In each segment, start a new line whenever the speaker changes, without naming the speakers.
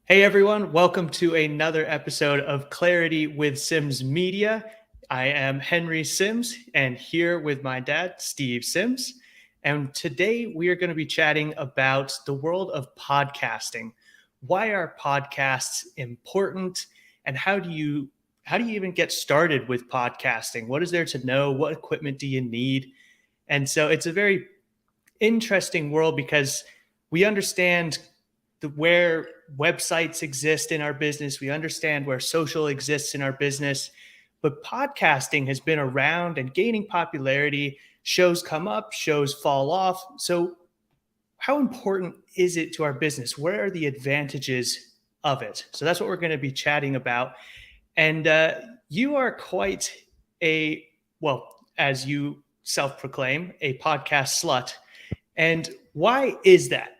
Hey everyone, welcome to another episode of Clarity with Sims Media. I am Henry Sims and here with my dad, Steve Sims. And today we are going to be chatting about the world of podcasting. Why are podcasts important and how do you even get started with podcasting? What is there to know? What equipment do you need? And so it's a very interesting world because we understand where websites exist in our business. We understand where social exists in our business. But podcasting has been around and gaining popularity. Shows come up, shows fall off. So, how important is it to our business? What are the advantages of it? So, that's what we're going to be chatting about. And you are quite a, well, as you self proclaim, a podcast slut. And why is that?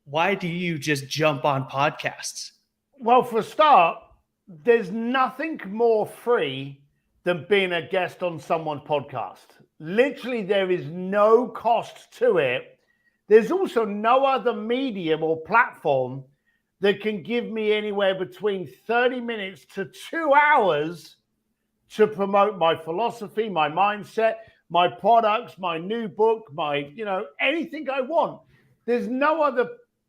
Why do you just jump on podcasts?
Well, for a start, there's nothing more free than being a guest on someone's podcast. Literally, there is no cost to it. There's also no other medium or platform that can give me anywhere between 30 minutes to 2 hours to promote my philosophy, my mindset, my products, my new book, anything I want. There's no other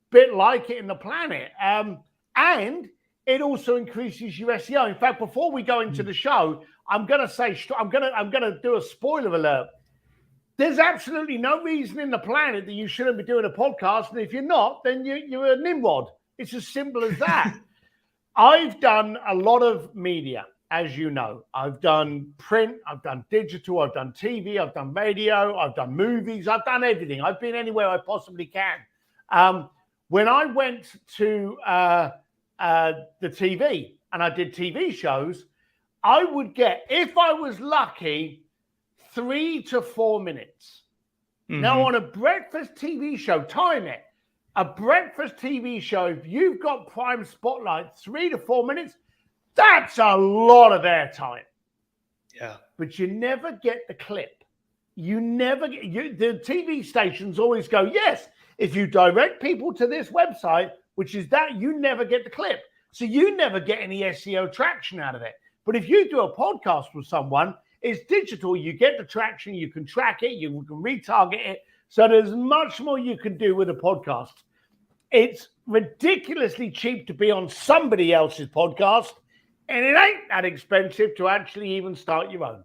bit like it in the planet. And it also increases your SEO. In fact, before we go into the show, I'm going to do a spoiler alert. There's absolutely no reason in the planet that you shouldn't be doing a podcast. And if you're not, then you're a Nimrod. It's as simple as that. I've done a lot of media, as you know. I've done print, I've done digital, I've done TV, I've done radio, I've done movies, I've done everything. I've been anywhere I possibly can. When I went to the TV and I did TV shows, I would get, if I was lucky, 3 to 4 minutes. Mm-hmm. Now, on a breakfast TV show, time it. A breakfast TV show, if you've got prime spotlight, 3 to 4 minutes, that's a lot of airtime.
Yeah.
But you never get the clip. You never get, the TV stations always go, yes, if you direct people to this website, which is that, you never get the clip. So you never get any SEO traction out of it. But if you do a podcast with someone, it's digital. You get the traction. You can track it. You can retarget it. So there's much more you can do with a podcast. It's ridiculously cheap to be on somebody else's podcast, and it ain't that expensive to actually even start your own.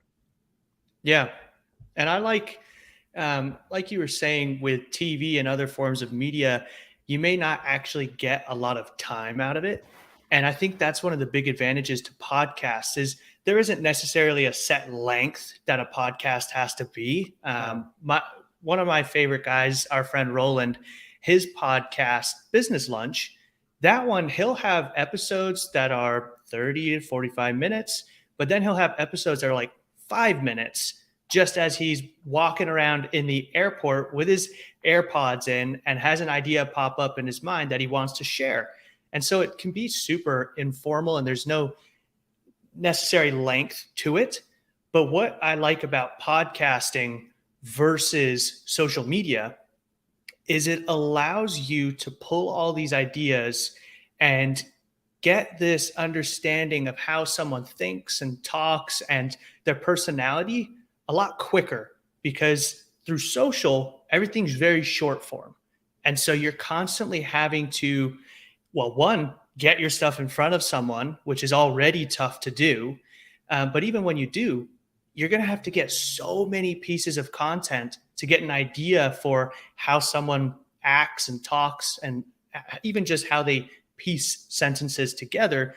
Yeah. And I like you were saying with TV and other forms of media, you may not actually get a lot of time out of it. And I think that's one of the big advantages to podcasts is there isn't necessarily a set length that a podcast has to be. One of my favorite guys, our friend Roland, his podcast, Business Lunch, that one, he'll have episodes that are 30 to 45 minutes, but then he'll have episodes that are like 5 minutes, just as he's walking around in the airport with his AirPods in and has an idea pop up in his mind that he wants to share. And so it can be super informal and there's no necessary length to it. But what I like about podcasting versus social media is it allows you to pull all these ideas and get this understanding of how someone thinks and talks and their personality a lot quicker, because through social, everything's very short form. And so you're constantly having to, well, one, get your stuff in front of someone, which is already tough to do. But even when you do, you're going to have to get so many pieces of content to get an idea for how someone acts and talks and even just how they piece sentences together.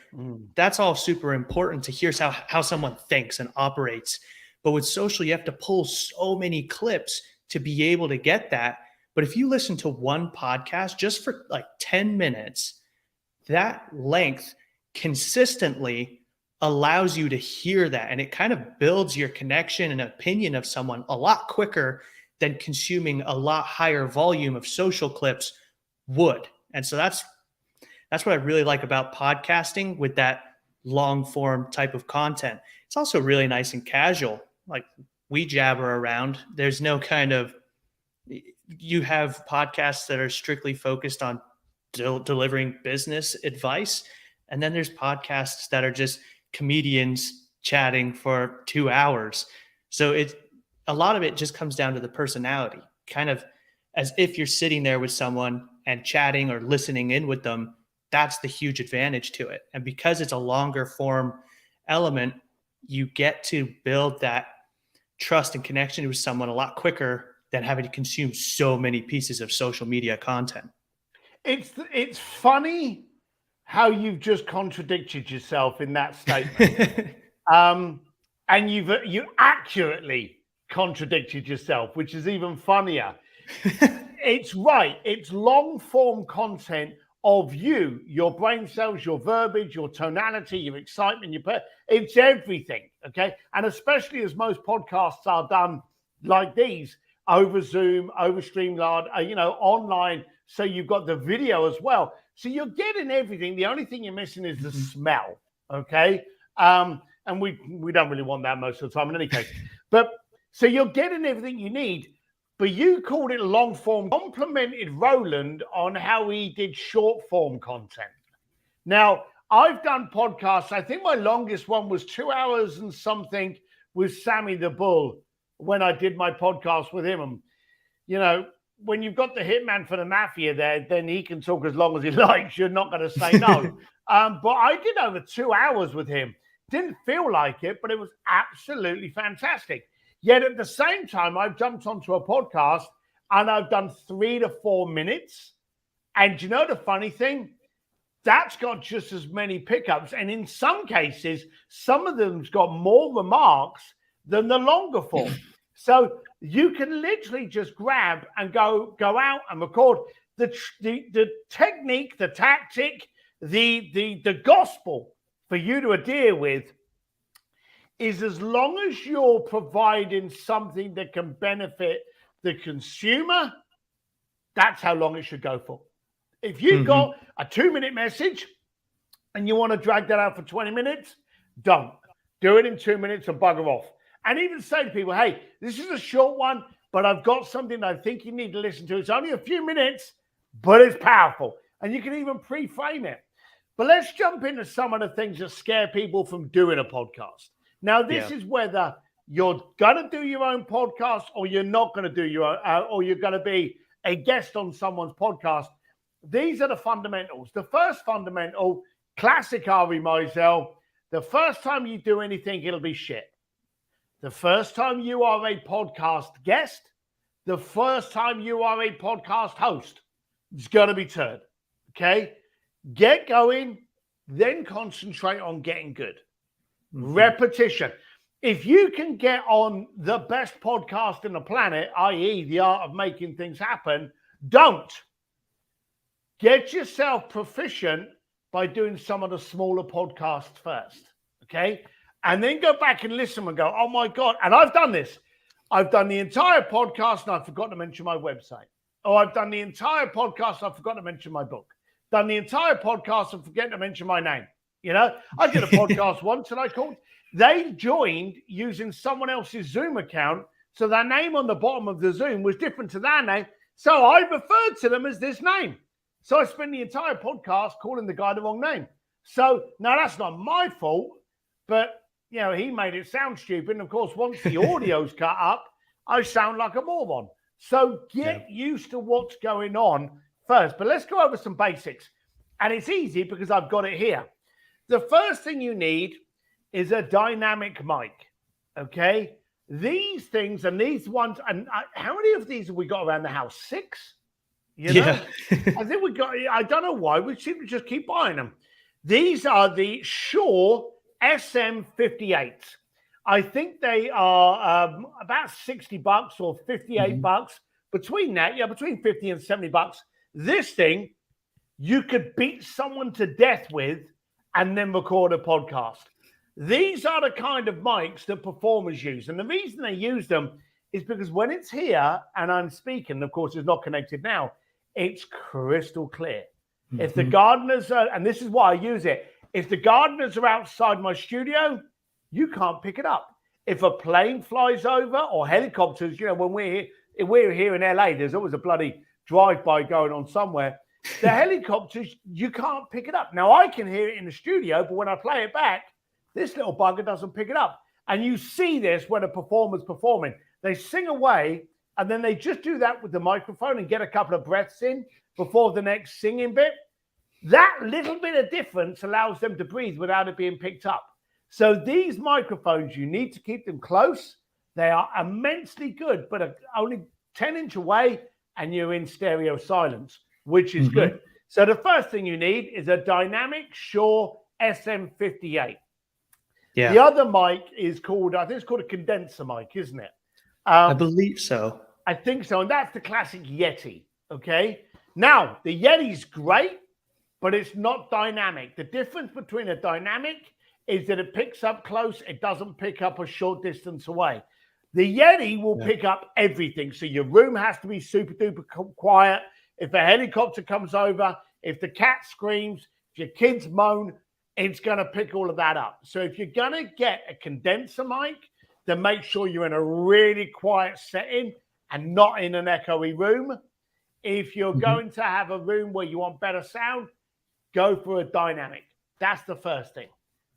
That's all super important to hear how someone thinks and operates. But with social, you have to pull so many clips to be able to get that. But if you listen to one podcast just for like 10 minutes, that length consistently allows you to hear that. And it kind of builds your connection and opinion of someone a lot quicker than consuming a lot higher volume of social clips would. And so that's what I really like about podcasting with that long form type of content. It's also really nice and casual. Like we jabber around. There's no kind of, you have podcasts that are strictly focused on delivering business advice. And then there's podcasts that are just comedians chatting for 2 hours. So a lot of it just comes down to the personality, kind of as if you're sitting there with someone and chatting or listening in with them. That's the huge advantage to it. And because it's a longer form element, you get to build that trust and connection with someone a lot quicker than having to consume so many pieces of social media content.
It's funny how you've just contradicted yourself in that statement. And you accurately contradicted yourself, which is even funnier. It's right. It's long form content of you, your brain cells, your verbiage, your tonality, your excitement, it's everything. Okay. And especially as most podcasts are done like these over Zoom, over StreamYard, online. So you've got the video as well. So you're getting everything. The only thing you're missing is the smell. Okay. And we don't really want that most of the time in any case. But so you're getting everything you need. But you called it long form, complimented Roland on how he did short form content. Now, I've done podcasts. I think my longest one was 2 hours and something with Sammy the Bull when I did my podcast with him. And, when you've got the hitman for the mafia there, then he can talk as long as he likes. You're not going to say no. But I did over 2 hours with him. Didn't feel like it, but it was absolutely fantastic. Yet at the same time, I've jumped onto a podcast and I've done 3 to 4 minutes. And you know the funny thing? That's got just as many pickups. And in some cases, some of them's got more remarks than the longer form. So you can literally just grab and go out and record the technique, the tactic, the gospel for you to adhere with is as long as you're providing something that can benefit the consumer, that's how long it should go for. If you've got a 2-minute message and you want to drag that out for 20 minutes, don't. Do it in 2 minutes and bugger off. And even say to people, hey, this is a short one, but I've got something I think you need to listen to. It's only a few minutes, but it's powerful. And you can even pre-frame it. But let's jump into some of the things that scare people from doing a podcast. Now, this is whether you're going to do your own podcast or you're not going to do your own, or you're going to be a guest on someone's podcast. These are the fundamentals. The first fundamental, classic Ari Meisel, the first time you do anything, it'll be shit. The first time you are a podcast guest, the first time you are a podcast host, it's going to be turd. Okay? Get going, then concentrate on getting good. Repetition. If you can get on the best podcast in the planet, i.e. the art of making things happen, don't. Get yourself proficient by doing some of the smaller podcasts first, okay? And then go back and listen and go, oh my God. And I've done this. I've done the entire podcast and I forgot to mention my website. Or I've done the entire podcast and I forgot to mention my book. Done the entire podcast and forget to mention my name. I did a podcast once and they joined using someone else's Zoom account. So their name on the bottom of the Zoom was different to their name. So I referred to them as this name. So I spent the entire podcast calling the guy the wrong name. So now that's not my fault, but he made it sound stupid. And of course, once the audio's cut up, I sound like a moron. So get used to what's going on first. But let's go over some basics. And it's easy because I've got it here. The first thing you need is a dynamic mic, okay? These things and these ones, and how many of these have we got around the house? 6? I think we got, I don't know why, we seem to just keep buying them. These are the Shure SM58s. I think they are about $60 or $58. Between that, between 50 and $70. This thing, you could beat someone to death with and then record a podcast. These are the kind of mics that performers use. And the reason they use them is because when it's here and I'm speaking, of course, it's not connected now, it's crystal clear. If the gardeners are, and this is why I use it, if the gardeners are outside my studio, you can't pick it up. If a plane flies over or helicopters, when we're here in LA, there's always a bloody drive-by going on somewhere. The helicopters, you can't pick it up. Now, I can hear it in the studio, but when I play it back, this little bugger doesn't pick it up. And you see this when a performer's performing. They sing away, and then they just do that with the microphone and get a couple of breaths in before the next singing bit. That little bit of difference allows them to breathe without it being picked up. So these microphones, you need to keep them close. They are immensely good, but only 10-inch away, and you're in stereo silence, which is good. So the first thing you need is a dynamic Shure SM58.
Yeah.
The other mic is called, I think it's called a condenser mic, isn't it?
I believe so.
I think so. And that's the classic Yeti. Okay. Now, the Yeti's great, but it's not dynamic. The difference between a dynamic is that it picks up close. It doesn't pick up a short distance away. The Yeti will pick up everything. So your room has to be super duper quiet. If a helicopter comes over, if the cat screams, if your kids moan, it's going to pick all of that up. So if you're going to get a condenser mic, then make sure you're in a really quiet setting and not in an echoey room. If you're going to have a room where you want better sound, go for a dynamic. That's the first thing.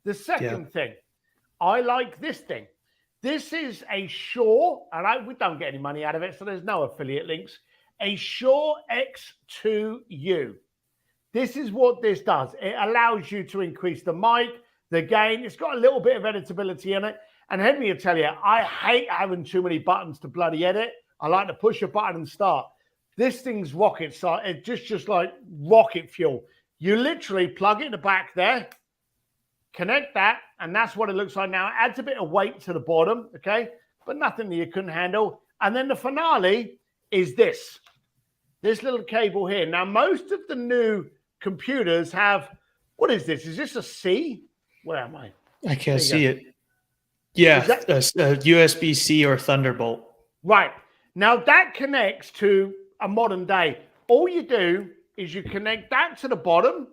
The second thing, I like this thing. This is a Shure, and we don't get any money out of it, so there's no affiliate links. A Shure X2U. This is what this does. It allows you to increase the mic, the gain. It's got a little bit of editability in it. And Henry will tell you, I hate having too many buttons to bloody edit. I like to push a button and start. This thing's rocket science. It's just like rocket fuel. You literally plug it in the back there, connect that, and that's what it looks like now. It adds a bit of weight to the bottom, okay? But nothing that you couldn't handle. And then the finale is this little cable here. Now, most of the new computers have, what is this? Is this a C? Where am I?
I can't see it. Yeah, USB-C or Thunderbolt.
Right. Now, that connects to a modern day. All you do is you connect that to the bottom.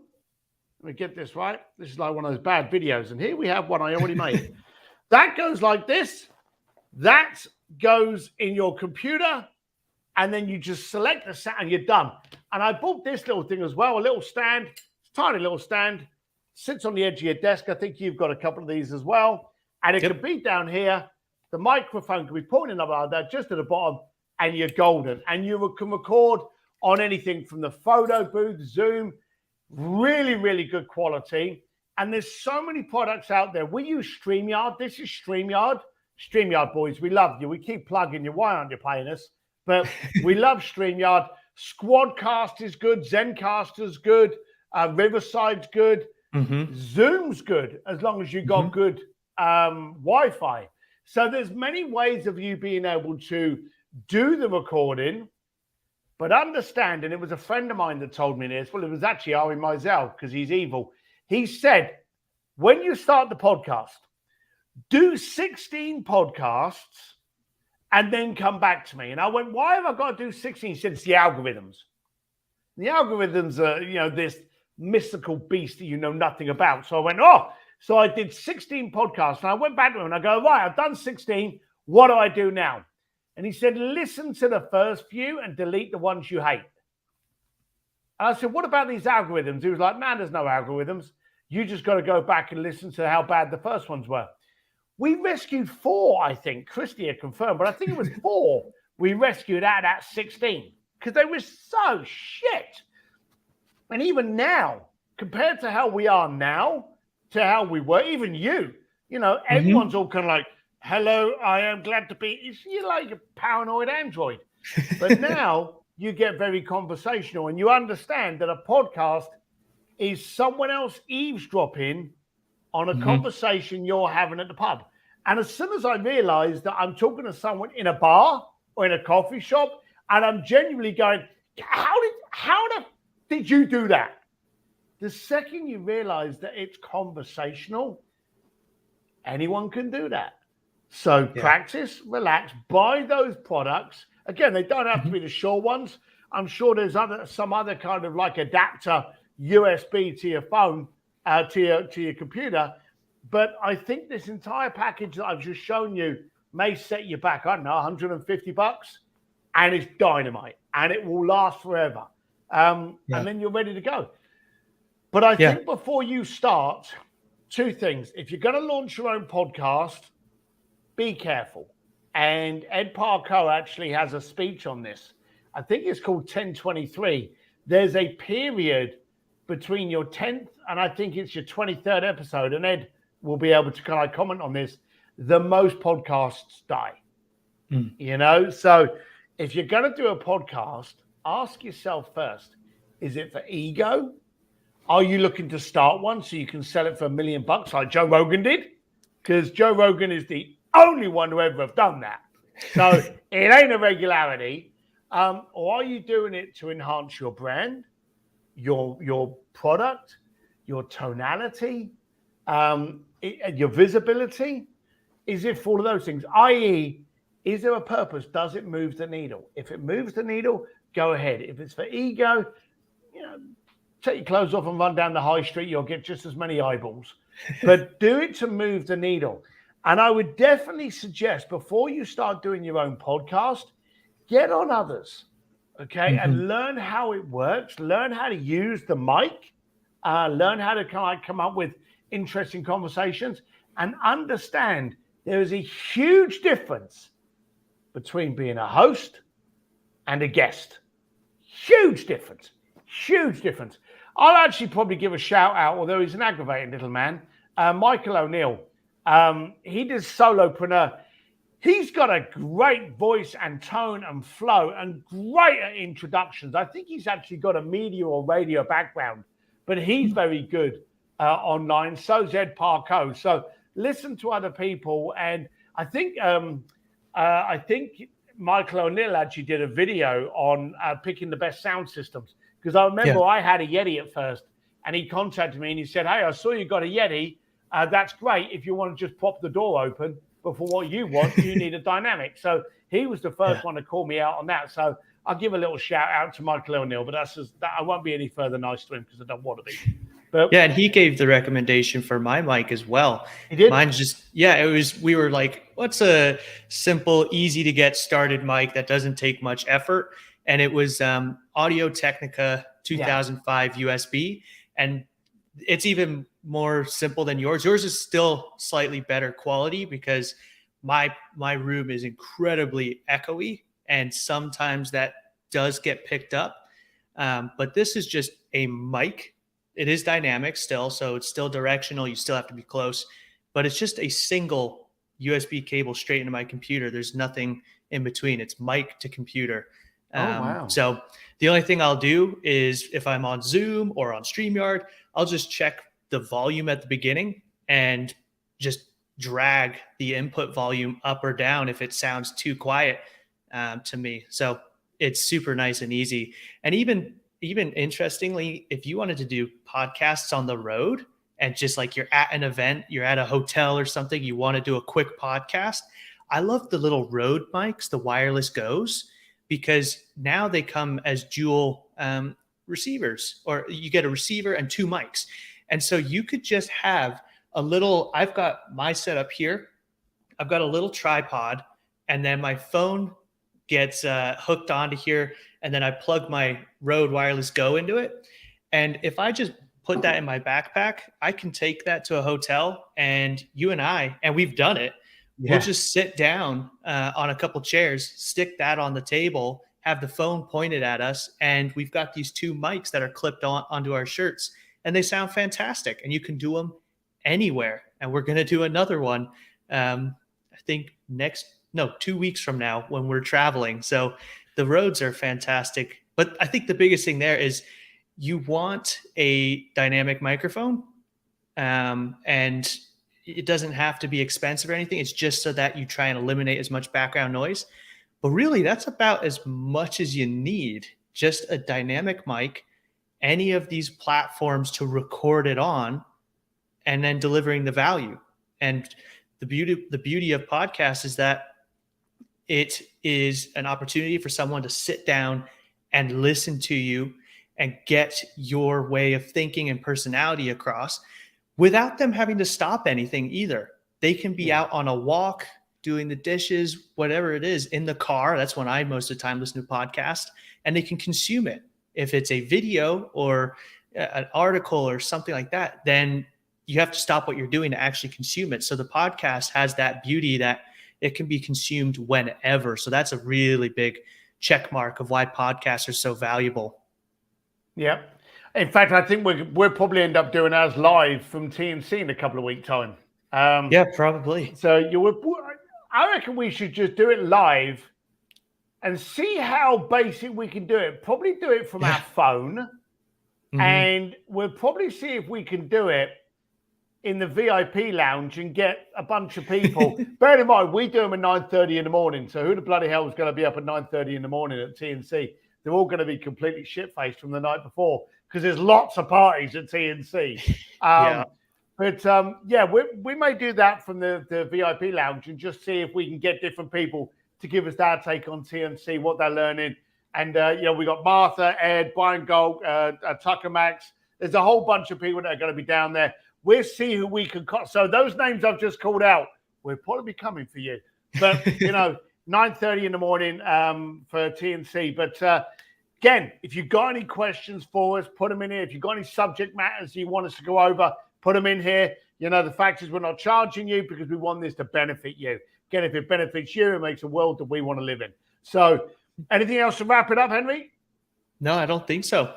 Let me get this right. This is like one of those bad videos. And here we have one I already made. That goes like this. That goes in your computer. And then you just select the sound and you're done. And I bought this little thing as well, a little stand, tiny little stand, sits on the edge of your desk. I think you've got a couple of these as well. And it can be down here. The microphone can be pointing up there, just at the bottom, and you're golden. And you can record on anything from the photo booth, Zoom, really, really good quality. And there's so many products out there. We use StreamYard. This is StreamYard. StreamYard boys, we love you. We keep plugging you. Why aren't you paying us? But we love StreamYard. Squadcast is good. Zencast is good. Riverside's good. Zoom's good, as long as you got good Wi-Fi. So there's many ways of you being able to do the recording, but understand, and it was a friend of mine that told me this. Well, it was actually Ari Meisel, because he's evil. He said, when you start the podcast, do 16 podcasts and then come back to me. And I went, why have I got to do 16? He said, it's the algorithms. The algorithms are, this mystical beast that you know nothing about. So I went, so I did 16 podcasts. And I went back to him and I go, right, I've done 16. What do I do now? And he said, listen to the first few and delete the ones you hate. And I said, what about these algorithms? He was like, man, there's no algorithms. You just got to go back and listen to how bad the first ones were. We rescued 4, I think. Christy had confirmed, but I think it was 4 we rescued out of that 16 because they were so shit. And even now, compared to how we are now, to how we were, even everyone's all kind of like, hello, I am glad to be. You're like a paranoid android. But now you get very conversational and you understand that a podcast is someone else eavesdropping on a conversation you're having at the pub. And as soon as I realized that I'm talking to someone in a bar or in a coffee shop, and I'm genuinely going, how did you do that? The second you realize that it's conversational, anyone can do that. So practice, relax, buy those products. Again, they don't have to be the Shure ones. I'm sure there's some other kind of like adapter USB to your phone, to your computer. But I think this entire package that I've just shown you may set you back, I don't know, $150, and it's dynamite, and it will last forever. And then you're ready to go. But I think before you start, two things. If you're going to launch your own podcast, be careful. And Ed Parco actually has a speech on this. I think it's called 1023. There's a period between your 10th and I think it's your 23rd episode. And Ed will be able to kind of comment on this. The most podcasts die. You know, so if you're going to do a podcast, ask yourself first, is it for ego? Are you looking to start one so you can sell it for $1 million like Joe Rogan did? Because Joe Rogan is the only one to ever have done that. So it ain't a regularity. Or are you doing it to enhance your brand, your product, your tonality, your visibility? Is it for all of those things? I.e., is there a purpose? Does it move the needle? If it moves the needle, go ahead. If it's for ego, you know, take your clothes off and run down the high street. You'll get just as many eyeballs. But do it to move the needle. And I would definitely suggest before you start doing your own podcast, get on others, okay? And learn how it works. Learn how to use the mic. Learn how to come up with interesting conversations. And understand there is a huge difference between being a host and a guest. Huge difference. Huge difference. I'll actually probably give a shout out, although he's an aggravating little man, Michael O'Neill. He does solopreneur. He's got a great voice and tone and flow and great at introductions. I think he's actually got a media or radio background, but he's very good online. So's Ed Parco. So listen to other people. And I think Michael O'Neill actually did a video on picking the best sound systems. Because I remember I had a Yeti at first, and he contacted me and he said, "Hey, I saw you got a Yeti. That's great. If you want to just pop the door open, but for what you want, you need a dynamic." So he was the first one to call me out on that. So I'll give a little shout out to Michael O'Neill, but I won't be any further nice to him because I don't want to be. But
yeah, and he gave the recommendation for my mic as well.
He did?
Mine's just, we were like, what's a simple, easy to get started mic that doesn't take much effort? And it was Audio Technica 2005 USB. And it's even more simple than yours. Yours is still slightly better quality because my room is incredibly echoey. And sometimes that does get picked up. But this is just a mic. It is dynamic still, so it's still directional. You still have to be close. But it's just a single USB cable straight into my computer. There's nothing in between. It's mic to computer.
Wow.
So the only thing I'll do is if I'm on Zoom or on StreamYard, I'll just check the volume at the beginning and just drag the input volume up or down if it sounds too quiet to me. So it's super nice and easy. And even interestingly, if you wanted to do podcasts on the road and just like you're at an event, you're at a hotel or something, you want to do a quick podcast, I love the little Rode mics, the wireless Go's, because now they come as dual receivers, or you get a receiver and two mics. And so you could just have a little, I've got my setup here. I've got a little tripod, and then my phone gets hooked onto here, and then I plug my Rode Wireless Go into it. And if I just put that in my backpack, I can take that to a hotel, and you and we've done it. We'll just sit down on a couple chairs, stick that on the table, have the phone pointed at us, and we've got these two mics that are clipped onto our shirts, and they sound fantastic. And you can do them anywhere. And we're going to do another one, I think 2 weeks from now when we're traveling. So the roads are fantastic. But I think the biggest thing there is you want a dynamic microphone, and it doesn't have to be expensive or anything. It's just so that you try and eliminate as much background noise. But really, that's about as much as you need. Just a dynamic mic, any of these platforms to record it on, and then delivering the value. And the beauty of podcasts is that it is an opportunity for someone to sit down and listen to you and get your way of thinking and personality across without them having to stop anything either. They can be out on a walk, doing the dishes, whatever it is, in the car. That's when I most of the time listen to podcasts, and they can consume it. If it's a video or an article or something like that, then you have to stop what you're doing to actually consume it. So the podcast has that beauty that it can be consumed whenever. So that's a really big check mark of why podcasts are so valuable.
Yeah. In fact, I think we'll probably end up doing ours live from TNC in a couple of weeks' time.
Yeah, probably.
So I reckon we should just do it live and see how basic we can do it. Probably do it from our phone, and we'll probably see if we can do it in the VIP lounge and get a bunch of people. Bear in mind, we do them at 9:30 in the morning. So who the bloody hell is going to be up at 9:30 in the morning at TNC? They're all going to be completely shit-faced from the night before because there's lots of parties at TNC. We may do that from the VIP lounge and just see if we can get different people to give us their take on TNC, what they're learning. And, we got Martha, Ed, Brian Gold, Tucker Max. There's a whole bunch of people that are going to be down there. We'll see who we can cut. So those names I've just called out, we'll probably be coming for you. But, 9:30 in the morning for TNC. But again, if you've got any questions for us, put them in here. If you've got any subject matters you want us to go over, put them in here. The fact is we're not charging you because we want this to benefit you. Again, if it benefits you, it makes a world that we want to live in. So anything else to wrap it up, Henry?
No, I don't think so.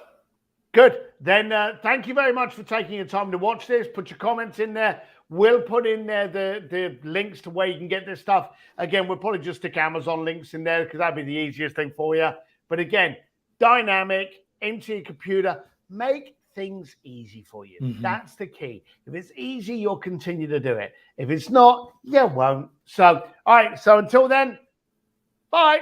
Good. Then thank you very much for taking your time to watch this. Put your comments in there. We'll put in there the links to where you can get this stuff. Again, we'll probably just stick Amazon links in there because that'd be the easiest thing for you. But again, dynamic, into your computer, make things easy for you. That's the key. If it's easy, you'll continue to do it. If it's not, you won't. So, all right. So until then, bye.